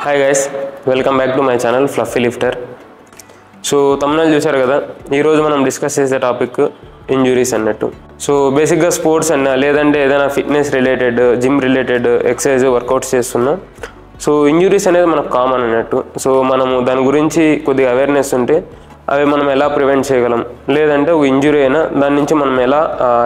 Hi guys, welcome back to my channel Fluffy Lifter. So thumbnail చూశారు కదా, ఈ రోజు మనం డిస్కస్ చేసే టాపిక్ ఇంజురీస్ అన్నట్టు. సో బేసిక్గా స్పోర్ట్స్ అన్న లేదంటే ఏదైనా fitness related, gym related exercise workouts చేస్తున్నా సో ఇంజురీస్ అనేది మనకు కామన్ అన్నట్టు. సో మనము దాని గురించి కొద్దిగా అవేర్నెస్ ఉంటే అవి మనం ఎలా ప్రివెంట్ చేయగలం, లేదంటే ఒక ఇంజురీ అయినా దాని నుంచి మనం ఎలా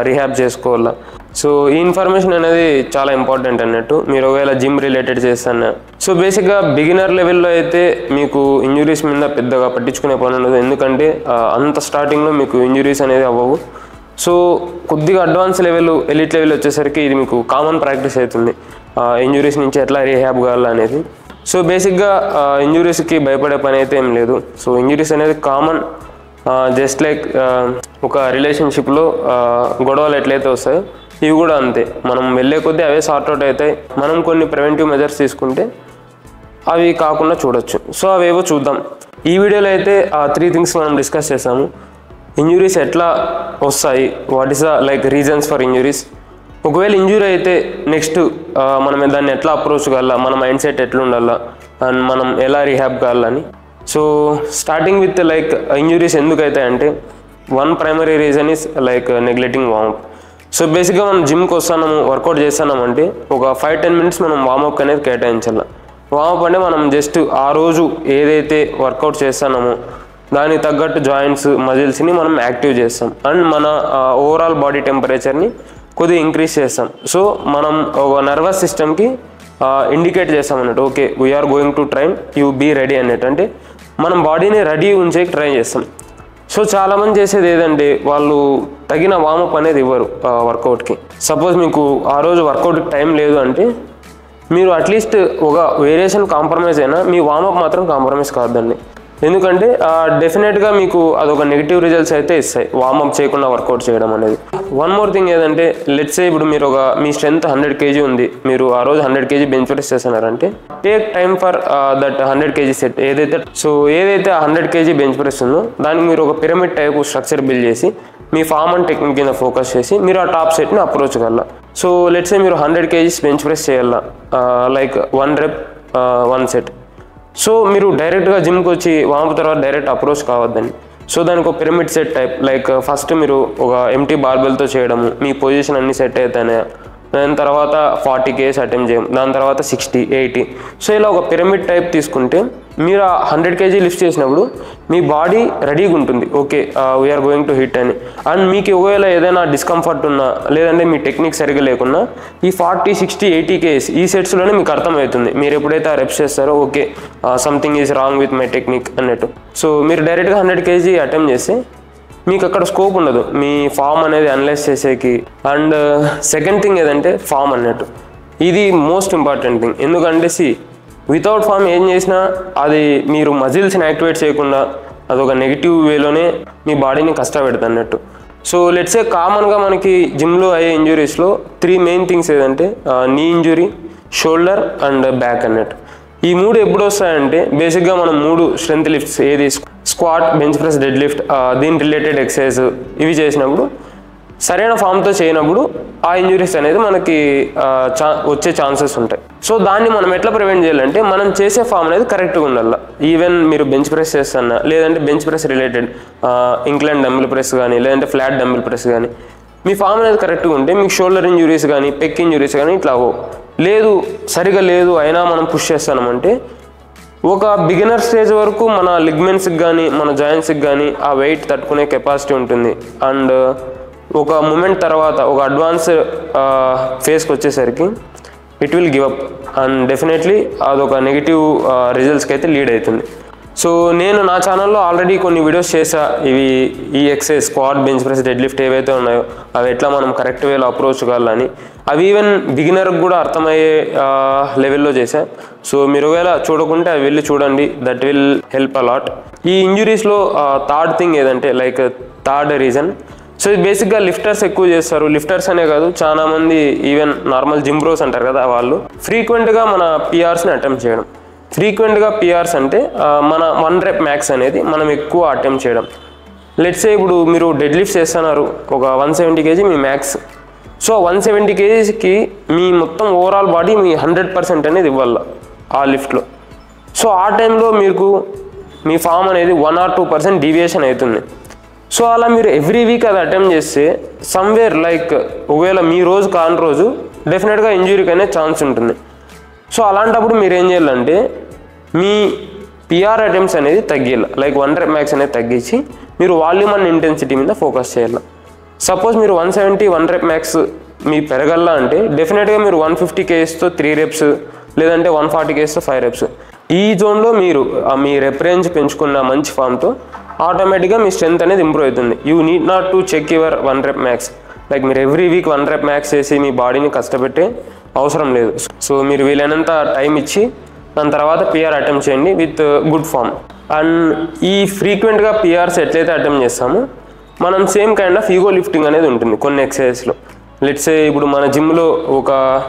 రీహాబ్ చేసుకోవాలా. సో ఈ ఇన్ఫర్మేషన్ అనేది చాలా ఇంపార్టెంట్ అన్నట్టు. మీరు ఒకవేళ జిమ్ రిలేటెడ్ చేస్తాను. సో బేసిక్గా బిగినర్ లెవెల్లో అయితే మీకు ఇంజురీస్ మీద పెద్దగా పట్టించుకునే పని ఉండదు, ఎందుకంటే అంత స్టార్టింగ్లో మీకు ఇంజురీస్ అనేది అవ్వవు. సో కొద్దిగా అడ్వాన్స్ లెవెల్, ఎలిట్ లెవెల్ వచ్చేసరికి ఇది మీకు కామన్ ప్రాక్టీస్ అవుతుంది, ఇంజురీస్ నుంచి ఎట్లా రీహాబ్ కావాలా అనేది. సో బేసిక్గా ఇంజురీస్కి భయపడే పని అయితే ఏం లేదు. సో ఇంజురీస్ అనేది కామన్, జస్ట్ లైక్ ఒక రిలేషన్షిప్లో గొడవలు ఎట్లయితే వస్తాయో ఇవి కూడా అంతే. మనం వెళ్ళే కొద్దీ అవే సార్ట్అవుట్ అవుతాయి. మనం కొన్ని ప్రివెంటివ్ మెజర్స్ తీసుకుంటే అవి కాకుండా చూడొచ్చు. సో అవేవో చూద్దాం. ఈ వీడియోలో అయితే ఆ 3 థింగ్స్ మనం డిస్కస్ చేసాము. ఇంజురీస్ ఎట్లా వస్తాయి, what is the like reasons for injuries, ఒకవేళ ఇంజురీ అయితే నెక్స్ట్ మనం దాన్ని ఎట్లా అప్రోచ్ కావాలా, మన మైండ్ సెట్ ఎట్లా ఉండాలా, అండ్ మనం ఎలా రీహాబ్ కావాలని. So starting with like injuries ఎందుకు అవుతాయి అంటే, one primary reason is like neglecting warm up. So బేసిక్గా మనం జిమ్కి వస్తున్నాము, వర్కౌట్ చేస్తున్నామంటే ఒక 5-10 మినిట్స్ మనం వార్మప్ అనేది కేటాయించాలి. వార్మప్ అంటే మనం జస్ట్ ఆ రోజు ఏదైతే వర్కౌట్ చేస్తున్నామో దానికి తగ్గట్టు జాయింట్స్, మజిల్స్ని మనం యాక్టివ్ చేస్తాం అండ్ మన ఓవరాల్ బాడీ టెంపరేచర్ని కొద్దిగా ఇంక్రీజ్ చేస్తాం. సో మనం ఒక నర్వస్ సిస్టమ్కి ఇండికేట్ చేస్తాం అన్నట్టు, okay we are going to train, you be ready అన్నట్టు. అంటే మనం బాడీని రెడీ ఉంచేకి ట్రై చేస్తాం. సో చాలామంది చేసేది ఏదంటే వాళ్ళు తగిన వార్మప్ అనేది ఇవ్వరు వర్కౌట్కి. సపోజ్ మీకు ఆ రోజు వర్కౌట్కి టైం లేదు అంటే మీరు అట్లీస్ట్ ఒక వేరియేషన్ కాంప్రమైజ్ అయినా మీ వార్మప్ మాత్రం కాంప్రమైజ్ కావద్దండి. ఎందుకంటే డెఫినెట్గా మీకు అదొక నెగిటివ్ రిజల్ట్స్ అయితే ఇస్తాయి వార్మప్ చేయకుండా వర్కౌట్ చేయడం అనేది. వన్ మోర్ థింగ్ ఏదంటే, లెట్స్ సే ఇప్పుడు మీరు మీ స్ట్రెంత్ 100 kg ఉంది, మీరు ఆ రోజు 100 kg బెంచ్ ప్రెస్ చేస్తున్నారంటే take time for that 100 kg set. ఏదైతే 100 kg బెంచ్ ప్రెస్ ఉందో దానికి మీరు ఒక పిరమిడ్ టైప్ స్ట్రక్చర్ బిల్డ్ చేసి మీ ఫామ్ అండ్ టెక్నిక్ కింద ఫోకస్ చేసి మీరు ఆ టాప్ సెట్ని అప్రోచ్ కావాలా. సో లెట్స్ సే మీరు 100 kg బెంచ్ ప్రెస్ చేయాలా, లైక్ 1 rep 1 set. సో మీరు డైరెక్ట్గా జిమ్కి వచ్చి వార్మప్ తర్వాత డైరెక్ట్ అప్రోచ్ కావద్దండి. సో దానికి ఒక pyramid set type, like first మీరు ఒక ఎంటీ బార్బెల్తో చేయడము, మీ పొజిషన్ అన్ని సెట్ అవుతాయి. దాని తర్వాత 40 kgs అటెంప్ట్ చేయం, దాని తర్వాత 60, 80. సో ఇలా ఒక పిరమిడ్ టైప్ తీసుకుంటే మీరు 100 kg లిఫ్ట్ చేసినప్పుడు మీ బాడీ రెడీగా ఉంటుంది, okay we are going to hit అని. అండ్ మీకు ఒకవేళ ఏదైనా డిస్కంఫర్ట్ ఉన్నా లేదంటే మీ టెక్నిక్ సరిగ్గా లేకున్నా ఈ 40, 60, 80 kgs ఈ సెట్స్లోనే మీకు అర్థమవుతుంది. మీరు ఎప్పుడైతే ఆ రెప్స్ చేస్తారో okay something is wrong with my technique అన్నట్టు. సో మీరు డైరెక్ట్గా 100 kg అటెంప్ట్ చేస్తే మీకు అక్కడ స్కోప్ ఉండదు మీ ఫామ్ అనేది అనలైజ్ చేసేకి. అండ్ సెకండ్ థింగ్ ఏదంటే ఫామ్ అన్నట్టు, ఇది మోస్ట్ ఇంపార్టెంట్ థింగ్. ఎందుకంటే వితౌట్ ఫామ్ ఏం చేసినా అది మీరు మజిల్స్ని యాక్టివేట్ చేయకుండా అదొక నెగిటివ్ వేలోనే మీ బాడీని కష్టపెడతా అన్నట్టు. సో లెట్స్ సే కామన్గా మనకి జిమ్లో అయ్యే ఇంజురీస్లో 3 మెయిన్ థింగ్స్ ఏదంటే నీ ఇంజురీ, షోల్డర్ అండ్ బ్యాక్ అన్నట్టు. ఈ 3 ఎప్పుడు వస్తాయంటే బేసిక్గా మనం 3 స్ట్రెంత్ లిఫ్ట్స్, ఏది squat, bench press, deadlift, దీని రిలేటెడ్ ఎక్సర్సైజ్ ఇవి చేసినప్పుడు సరైన ఫామ్తో చేయనప్పుడు ఆ ఇంజురీస్ అనేది మనకి వచ్చే ఛాన్సెస్ ఉంటాయి. సో దాన్ని మనం ఎట్లా ప్రివెంట్ చేయాలంటే మనం చేసే ఫామ్ అనేది కరెక్ట్గా ఉండాలి. ఈవెన్ మీరు బెంచ్ ప్రెస్ చేస్తున్నా లేదంటే bench press related incline dumbbell press కానీ లేదంటే ఫ్లాట్ డంబుల్ ప్రెస్ కానీ మీ ఫామ్ అనేది కరెక్ట్గా ఉంటే మీకు షోల్డర్ ఇంజురీస్ కానీ పెక్ ఇంజురీస్ కానీ ఇట్లా లేదు, సరిగా లేదు అయినా మనం పుష్ చేస్తామంటే ఒక బిగినర్ స్టేజ్ వరకు మన లిగ్మెంట్స్కి కానీ మన జాయింట్స్కి కానీ ఆ వెయిట్ తట్టుకునే కెపాసిటీ ఉంటుంది. అండ్ ఒక మూమెంట్ తర్వాత ఒక అడ్వాన్స్ ఫేస్కి వచ్చేసరికి it will give up and definitely అదొక నెగిటివ్ రిజల్ట్స్కి అయితే లీడ్ అవుతుంది. సో నేను నా ఛానల్లో ఆల్రెడీ కొన్ని వీడియోస్ చేసా, ఈ exercise squat, bench press, deadlift ఏవైతే ఉన్నాయో అవి ఎట్లా మనం కరెక్ట్ వేలో అప్రోచ్ కావాలని. అవి ఈవెన్ బిగినర్కి కూడా అర్థమయ్యే లెవెల్లో చేశా. సో మీరు ఒకవేళ చూడకుంటే అవి వెళ్ళి చూడండి, దట్ విల్ హెల్ప్ అలాట్. ఈ ఇంజురీస్లో థర్డ్ థింగ్ ఏదంటే లైక్ థర్డ్ రీజన్, సో ఇది బేసిక్గా లిఫ్టర్స్ ఎక్కువ చేస్తారు. లిఫ్టర్స్ అనే కాదు, చాలామంది ఈవెన్ నార్మల్ జిమ్ బ్రోస్ అంటారు కదా, వాళ్ళు ఫ్రీక్వెంట్గా మన పిఆర్స్ని అటెంప్ట్ చేయడం. ఫ్రీక్వెంట్గా పిఆర్స్ అంటే మన 1 rep మ్యాక్స్ అనేది మనం ఎక్కువ అటెంప్ట్ చేయడం. లెట్స్ సే ఇప్పుడు మీరు డెడ్ లిఫ్ట్ చేస్తున్నారు, ఒక 170 kg మీ మ్యాక్స్. సో 170 kgకి మీ మొత్తం ఓవరాల్ బాడీ మీ 100% అనేది ఇవ్వాలి ఆ లిఫ్ట్లో. సో ఆ టైంలో మీకు మీ ఫామ్ అనేది 1 or 2% డీవియేషన్ అవుతుంది. సో అలా మీరు ఎవ్రీ వీక్ అది అటెంప్ట్ చేస్తే సమ్వేర్ లైక్ ఒకవేళ మీ రోజు కాని రోజు డెఫినెట్గా ఇంజురీకి అనే ఛాన్స్ ఉంటుంది. సో అలాంటప్పుడు మీరు ఏం చేయాలంటే మీ పిఆర్ అటెంప్ట్స్ అనేది తగ్గియాలి, లైక్ 1 rep max అనేది తగ్గించి మీరు వాల్యూమ్ అండ్ ఇంటెన్సిటీ మీద ఫోకస్ చేయాలి. సపోజ్ మీరు 170 1 rep max మీ పెరగల్లా అంటే డెఫినెట్గా మీరు 150 kgsతో 3 reps లేదంటే 140 kgsతో 5 reps ఈ జోన్లో మీరు మీ రెప్ రేంజ్ పెంచుకున్న మంచి ఫామ్తో ఆటోమేటిక్గా మీ స్ట్రెంత్ అనేది ఇంప్రూవ్ అవుతుంది. You need not to check your 1 rep max. Like మీరు ఎవ్రీ వీక్ 1 rep max చేసి మీ బాడీని కష్టపెట్టే అవసరం లేదు. సో మీరు వీలైనంత టైం ఇచ్చి దాని తర్వాత పిఆర్ అటెంప్ట్ చేయండి విత్ గుడ్ ఫామ్. అండ్ ఈ ఫ్రీక్వెంట్గా పిఆర్స్ ఎట్లయితే అటెంప్ట్ చేస్తామో మనం same kind of ego lifting అనేది ఉంటుంది కొన్ని ఎక్సర్సైజ్లో. లెట్స్ సే ఇప్పుడు మన జిమ్లో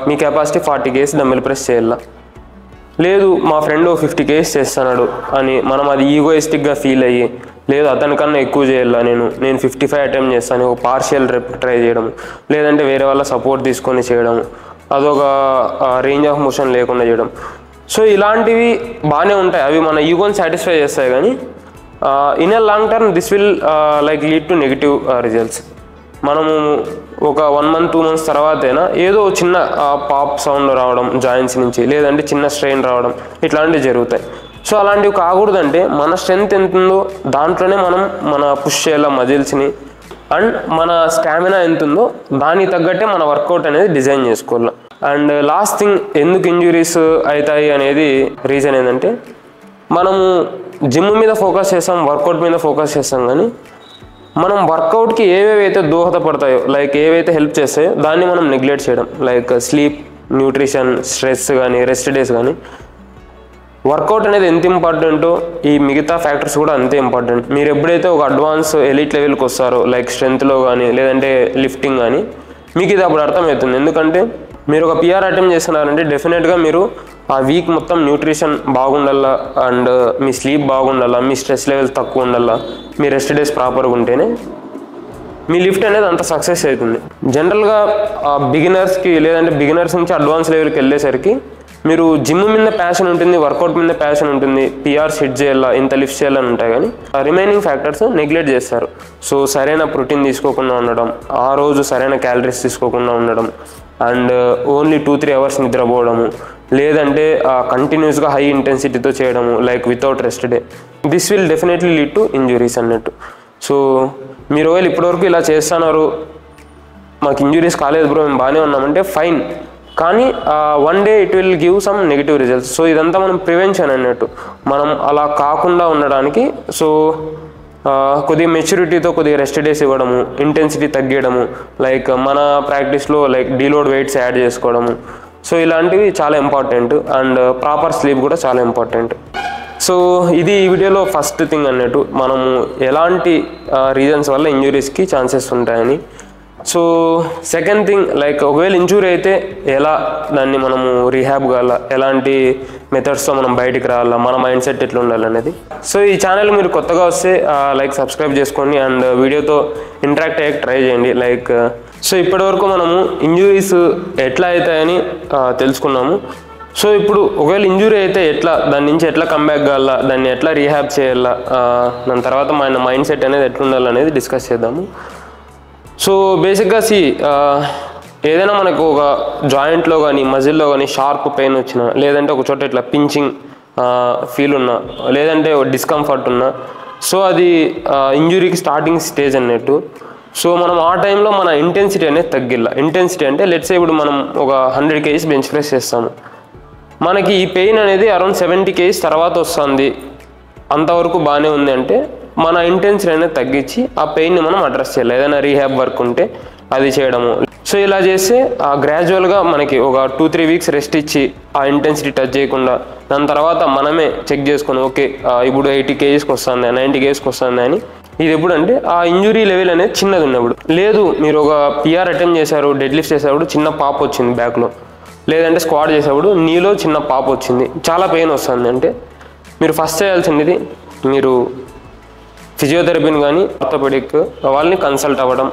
మీ కెపాసిటీ 40 kgs డంబెల్ ప్రెస్ చేయాలా, లేదు మా ఫ్రెండ్ 50 kgs చేస్తున్నాడు అని మనం అది ఈగోయిస్టిక్గా ఫీల్ అయ్యి, లేదు అతనికన్నా ఎక్కువ చేయాలా నేను 55 అటెంప్ట్ చేస్తాను, ఒక పార్షియల్ రెప్ ట్రై చేయడం, లేదంటే వేరే వాళ్ళ సపోర్ట్ తీసుకొని చేయడం, అదొక రేంజ్ ఆఫ్ మోషన్ లేకుండా చేయడం. సో ఇలాంటివి బాగానే ఉంటాయి, అవి మన ఈగోని సాటిస్ఫై చేస్తాయి. కానీ in a long term this will like lead to negative results. మనము ఒక 1 month 2 months తర్వాతైనా ఏదో చిన్న పాప్ సౌండ్ రావడం జాయింట్స్ నుంచి, లేదంటే చిన్న స్ట్రెయిన్ రావడం, ఇట్లాంటివి జరుగుతాయి. సో అలాంటివి కాకూడదంటే మన స్ట్రెంత్ ఎంత ఉందో దాంట్లోనే మనం మన పుష్ చేయాలి మజిల్స్ని, అండ్ మన స్టామినా ఎంత ఉందో దానికి తగ్గట్టే మన వర్కౌట్ అనేది డిజైన్ చేసుకోవాలి. అండ్ లాస్ట్ థింగ్, ఎందుకు ఇంజురీస్ అవుతాయి అనేది రీజన్ ఏంటంటే మనము జిమ్ మీద ఫోకస్ చేస్తాం, వర్కౌట్ మీద ఫోకస్ చేస్తాం, కానీ మనం వర్కౌట్కి ఏవేవైతే దోహదపడతాయో లైక్ ఏవైతే హెల్ప్ చేస్తాయో దాన్ని మనం నెగ్లెక్ట్ చేయడం. లైక్ స్లీప్, న్యూట్రిషన్, స్ట్రెస్ కానీ రెస్ట్ డేస్ కానీ. వర్కౌట్ అనేది ఎంత ఇంపార్టెంటో ఈ మిగతా ఫ్యాక్టర్స్ కూడా అంతే ఇంపార్టెంట్. మీరు ఎప్పుడైతే ఒక అడ్వాన్స్ ఎలీట్ లెవెల్కి వస్తారో లైక్ స్ట్రెంత్లో కానీ లేదంటే లిఫ్టింగ్ కానీ మీకు ఇది అప్పుడు అర్థమవుతుంది. ఎందుకంటే మీరు ఒక పిఆర్ అటెంప్ట్ చేస్తున్నారంటే డెఫినెట్గా మీరు ఆ వీక్ మొత్తం న్యూట్రిషన్ బాగుండాలా, అండ్ మీ స్లీప్ బాగుండాలా, మీ స్ట్రెస్ లెవెల్స్ తక్కువ ఉండాలా, మీ రెస్ట్ డేస్ ప్రాపర్గా ఉంటేనే మీ లిఫ్ట్ అనేది అంత సక్సెస్ అవుతుంది. జనరల్గా బిగినర్స్కి లేదంటే బిగినర్స్ నుంచి అడ్వాన్స్ లెవెల్కి వెళ్ళేసరికి మీరు జిమ్ మీద ప్యాషన్ ఉంటుంది, వర్కౌట్ మీద ప్యాషన్ ఉంటుంది, పిఆర్స్ హిట్ చేయాలా, ఇంత లిఫ్ట్ చేయాలని ఉంటాయి, కానీ రిమైనింగ్ ఫ్యాక్టర్స్ నెగ్లెక్ట్ చేస్తారు. సో సరైన ప్రోటీన్ తీసుకోకుండా ఉండడం, ఆ రోజు సరైన క్యాలరీస్ తీసుకోకుండా ఉండడం, అండ్ ఓన్లీ 2-3 hours నిద్రపోవడము, లేదంటే కంటిన్యూస్గా హై ఇంటెన్సిటీతో చేయడము like without rest day, this will definitely lead to injuries అన్నట్టు. సో మీరు ఒకవేళ ఇప్పటివరకు ఇలా చేస్తున్నారు, మాకు ఇంజురీస్ కాలేదు బ్రో, మేము బాగానే ఉన్నామంటే ఫైన్, కానీ 1 day it will give some negative results. So ఇదంతా మనం ప్రివెన్షన్ అన్నట్టు, మనం అలా కాకుండా ఉండడానికి. సో కొద్దిగా మెచ్యూరిటీతో కొద్దిగా రెస్ట్ డేస్ ఇవ్వడము, ఇంటెన్సిటీ తగ్గడము, లైక్ మన ప్రాక్టీస్లో లైక్ డీలోడ్ వెయిట్స్ యాడ్ చేసుకోవడము. సో ఇలాంటివి చాలా ఇంపార్టెంట్, అండ్ ప్రాపర్ స్లీప్ కూడా చాలా ఇంపార్టెంట్. సో ఇది ఈ వీడియోలో ఫస్ట్ థింగ్ అన్నట్టు, మనము ఎలాంటి రీజన్స్ వల్ల ఇంజురీస్కి ఛాన్సెస్ ఉంటాయని. సో సెకండ్ థింగ్, లైక్ ఒకవేళ ఇంజూరీ అయితే ఎలా దాన్ని మనము రీహాబ్ కావాలా, ఎలాంటి మెథడ్స్తో మనం బయటికి రావాలా, మన మైండ్ సెట్ ఎట్లా ఉండాలనేది. సో ఈ ఛానల్ మీరు కొత్తగా వస్తే లైక్ సబ్స్క్రైబ్ చేసుకోండి, అండ్ వీడియోతో ఇంటరాక్ట్ అయ్యే ట్రై చేయండి. లైక్ సో ఇప్పటివరకు మనము ఇంజురీస్ ఎట్లా అవుతాయని తెలుసుకున్నాము. సో ఇప్పుడు ఒకవేళ ఇంజురీ అయితే ఎట్లా, దాని నుంచి ఎట్లా కంబ్యాక్ కావాలా, దాన్ని ఎట్లా రీహాబ్ చేయాలా, దాని తర్వాత మన మైండ్ సెట్ అనేది ఎట్లా ఉండాలనేది డిస్కస్ చేద్దాము. సో బేసిక్గా ఏదైనా మనకు ఒక జాయింట్లో కానీ మజిల్లో కానీ షార్ప్ పెయిన్ వచ్చినా, లేదంటే ఒక చోట ఇట్లా పించింగ్ ఫీల్ ఉన్నా, లేదంటే డిస్కంఫర్ట్ ఉన్నా, సో అది ఇంజురీకి స్టార్టింగ్ స్టేజ్ అన్నట్టు. సో మనం ఆ టైంలో మన ఇంటెన్సిటీ అనేది తగ్గిల్ల. ఇంటెన్సిటీ అంటే లెట్స్ సే ఇప్పుడు మనం ఒక 100 kgs బెంచ్ ప్రెస్ చేస్తాము, మనకి ఈ పెయిన్ అనేది అరౌండ్ 70 kgs తర్వాత వస్తుంది, అంతవరకు బాగానే ఉంది అంటే మన ఇంటెన్సిటీ అనేది తగ్గించి ఆ పెయిన్ని మనం అడ్రస్ చేయాలి. ఏదైనా రీహాబ్ వర్క్ ఉంటే అది చేయడము. సో ఇలా చేస్తే గ్రాడ్యువల్గా మనకి ఒక 2-3 weeks రెస్ట్ ఇచ్చి ఆ ఇంటెన్సిటీ టచ్ చేయకుండా దాని తర్వాత మనమే చెక్ చేసుకొని ఓకే ఇప్పుడు 80 kgsకి వస్తుంది, 90 kgsకి వస్తుంది అని. ఇది ఎప్పుడంటే ఆ ఇంజురీ లెవెల్ అనేది చిన్నది ఉన్నప్పుడు. లేదు మీరు ఒక పిఆర్ అటెంప్ట్ చేశారు, డెడ్ లిఫ్ట్ చేసేటప్పుడు చిన్న పాప్ వచ్చింది బ్యాక్లో, లేదంటే స్క్వాట్ చేసేటప్పుడు నీలో చిన్న పాప్ వచ్చింది, చాలా పెయిన్ వస్తుంది అంటే మీరు ఫస్ట్ చేయాల్సింది మీరు ఫిజియోథెరపీని కానీ ఆర్థోపెడిక్ వాళ్ళని కన్సల్ట్ అవ్వడం.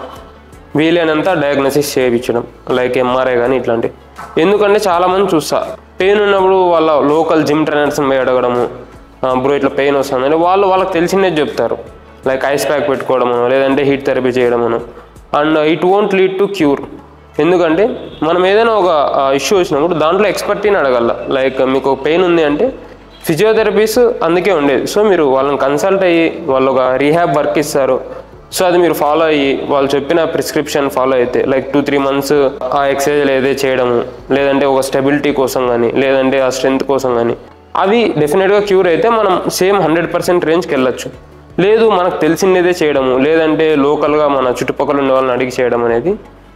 వీలైనంత డయాగ్నోసిస్ చేయించడం, లైక్ ఎంఆర్ఐ కానీ ఇట్లాంటివి. ఎందుకంటే చాలామంది చూస్తా పెయిన్ ఉన్నప్పుడు వాళ్ళ లోకల్ జిమ్ ట్రైనర్స్ని పోయి అడగడము, బ్రో ఇట్లా పెయిన్ వస్తుందని వాళ్ళకి తెలిసిందే చెప్తారు, లైక్ ఐస్ ప్యాక్ పెట్టుకోవడమను లేదంటే హీట్ థెరపీ చేయడమను. And it won't lead to cure. ఎందుకంటే మనం ఏదైనా ఒక ఇష్యూ వచ్చినప్పుడు దాంట్లో ఎక్స్పర్టీని అడగల. లైక్ మీకు పెయిన్ ఉంది అంటే ఫిజియోథెరపీస్ అందుకే ఉండేది. సో మీరు వాళ్ళని కన్సల్ట్ అయ్యి వాళ్ళు ఒక రీహాబ్ వర్క్ ఇస్తారు. సో అది మీరు ఫాలో అయ్యి వాళ్ళు చెప్పిన ప్రిస్క్రిప్షన్ ఫాలో అయితే లైక్ 2-3 months ఆ ఎక్సర్సైజ్లు ఏదైతే చేయడము, లేదంటే ఒక స్టెబిలిటీ కోసం కానీ లేదంటే ఆ స్ట్రెంత్ కోసం కానీ, అవి డెఫినెట్గా క్యూర్ అయితే మనం సేమ్ 100% రేంజ్కి వెళ్ళొచ్చు. లేదు మనకు తెలిసిందేదే చేయడము, లేదంటే లోకల్గా మన చుట్టుపక్కల ఉండే వాళ్ళని అడిగి చేయడం అనేది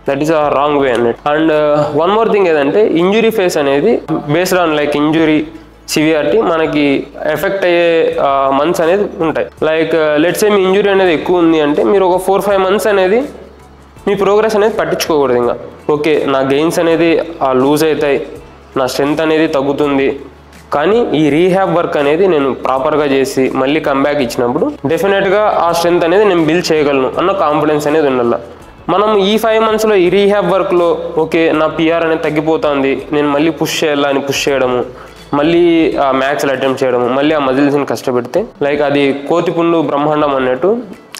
that is a wrong way అన్నట్టు. అండ్ వన్ మోర్ థింగ్ ఏదంటే ఇంజురీ ఫేస్ అనేది based on like injury severity మనకి ఎఫెక్ట్ అయ్యే మంత్స్ అనేది ఉంటాయి. Like let's say me injury అనేది ఎక్కువ ఉంది అంటే మీరు ఒక 4-5 months అనేది మీ ప్రోగ్రెస్ అనేది పట్టించుకోకూడదు. ఇంకా ఓకే నా గెయిన్స్ అనేది లూజ్ అవుతాయి, నా స్ట్రెంత్ అనేది తగ్గుతుంది, కానీ ఈ రీహాబ్ వర్క్ అనేది నేను ప్రాపర్గా చేసి మళ్ళీ కంబ్యాక్ ఇచ్చినప్పుడు డెఫినెట్గా ఆ స్ట్రెంత్ అనేది నేను బిల్డ్ చేయగలను అన్న కాన్ఫిడెన్స్ అనేది ఉండాలి. మనం ఈ 5 monthsలో ఈ రీహాబ్ వర్క్లో ఓకే నా పిఆర్ అనేది తగ్గిపోతుంది, నేను మళ్ళీ పుష్ చేయాలని పుష్ చేయడము, మళ్ళీ ఆ మ్యాక్స్లు అటెంప్ట్ చేయడము, మళ్ళీ ఆ మజిల్స్ని కష్టపెడితే లైక్ అది కోతిపుండు బ్రహ్మాండం అన్నట్టు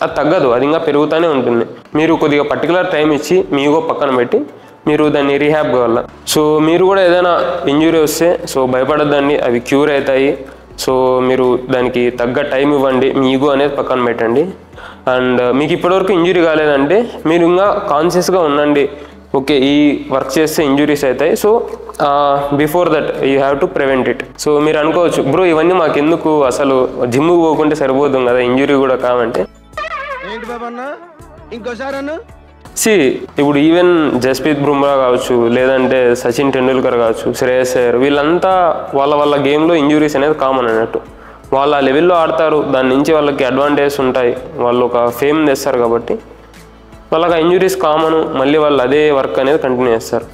అది తగ్గదు, అది ఇంకా పెరుగుతూనే ఉంటుంది. మీరు కొద్దిగా పర్టికులర్ టైం ఇచ్చి మీ ఈగో పక్కన పెట్టి మీరు దాన్ని రీహాబ్ కావాల. సో మీరు కూడా ఏదైనా ఇంజురీ వస్తే సో భయపడద్దండి, అవి క్యూర్ అవుతాయి. సో మీరు దానికి తగ్గ టైం ఇవ్వండి, మీ ఈగో అనేది పక్కన పెట్టండి. అండ్ మీకు ఇప్పటివరకు ఇంజురీ కాలేదంటే మీరు ఇంకా కాన్షియస్గా ఉండండి, ఓకే ఈ వర్క్ చేస్తే ఇంజురీస్ అవుతాయి, so before that you have to prevent it. So మీరు అనుకోవచ్చు బ్రో ఇవన్నీ మాకెందుకు, అసలు జిమ్కి పోకుంటే సరిపోతుంది కదా ఇంజురీ కూడా కావంటే. సి ఇప్పుడు ఈవెన్ జస్ప్రీత్ బుమ్రా కావచ్చు, లేదంటే సచిన్ టెండూల్కర్ కావచ్చు, శ్రేయస్ అయ్యర్, వీళ్ళంతా వాళ్ళ గేమ్లో ఇంజురీస్ అనేది కామన్ అన్నట్టు. వాళ్ళ లెవెల్లో ఆడతారు, దాని నుంచి వాళ్ళకి అడ్వాంటేజ్ ఉంటాయి, వాళ్ళు ఒక ఫేమ్ తెస్తారు కాబట్టి వాళ్ళకి ఆ ఇంజురీస్ కామను, మళ్ళీ వాళ్ళు అదే వర్క్ అనేది కంటిన్యూ చేస్తారు.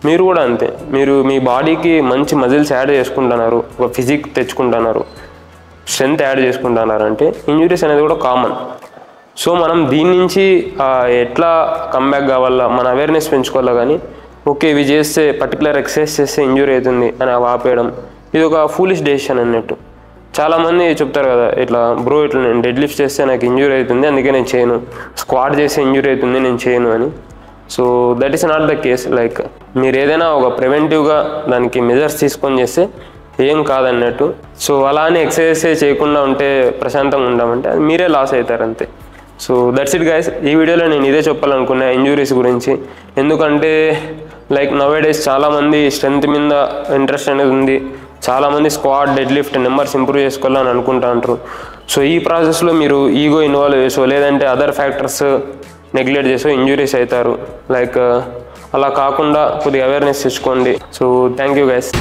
మీరు కూడా అంతే, మీరు మీ బాడీకి మంచి మజిల్స్ యాడ్ చేసుకుంటున్నారు, ఒక ఫిజిక్ తెచ్చుకుంటున్నారు, స్ట్రెంత్ యాడ్ చేసుకుంటున్నారు అంటే ఇంజురీస్ అనేది కూడా కామన్. సో మనం దీని నుంచి ఎట్లా కంబ్యాక్ కావాలా, మన అవేర్నెస్ పెంచుకోవాలా. కానీ ఓకే ఇవి చేస్తే పర్టికులర్ ఎక్సర్సైజ్ చేస్తే ఇంజురీ అవుతుంది అని ఆపేయడం ఇది ఒక ఫూలిష్ డెసిషన్ అన్నట్టు. చాలామంది చెప్తారు కదా ఇట్లా బ్రో ఇట్లా నేను డెడ్ లిఫ్ట్ చేస్తే నాకు ఇంజురీ అవుతుంది అందుకే నేను చేయను, స్క్వాట్ చేస్తే ఇంజురీ అవుతుంది నేను చేయను అని. So that is not the case. Like మీరు ఏదైనా ఒక ప్రివెంటివ్గా దానికి మెజర్స్ తీసుకొని చేస్తే ఏం కాదన్నట్టు. సో అలానే ఎక్సర్సైజ్ చేయకుండా ఉంటే ప్రశాంతంగా ఉండమంటే అది మీరే లాస్ అవుతారు అంతే. So that's it guys. ఈ వీడియోలో నేను ఇదే చెప్పాలనుకున్నా ఇంజురీస్ గురించి. ఎందుకంటే లైక్ నవేడేస్ చాలామంది స్ట్రెంత్ మీద ఇంట్రెస్ట్ అనేది ఉంది, చాలామంది squat deadlift numbers improve చేసుకోవాలని అనుకుంటా ఉంటారు. సో ఈ ప్రాసెస్లో మీరు ఈగో ఇన్వాల్వ్ చేసో లేదంటే అదర్ ఫ్యాక్టర్స్ నెగ్లెక్ట్ చేసో ఇంజురీస్ అవుతారు. లైక్ అలా కాకుండా కొద్దిగా అవేర్నెస్ తెచ్చుకోండి. So thank you guys.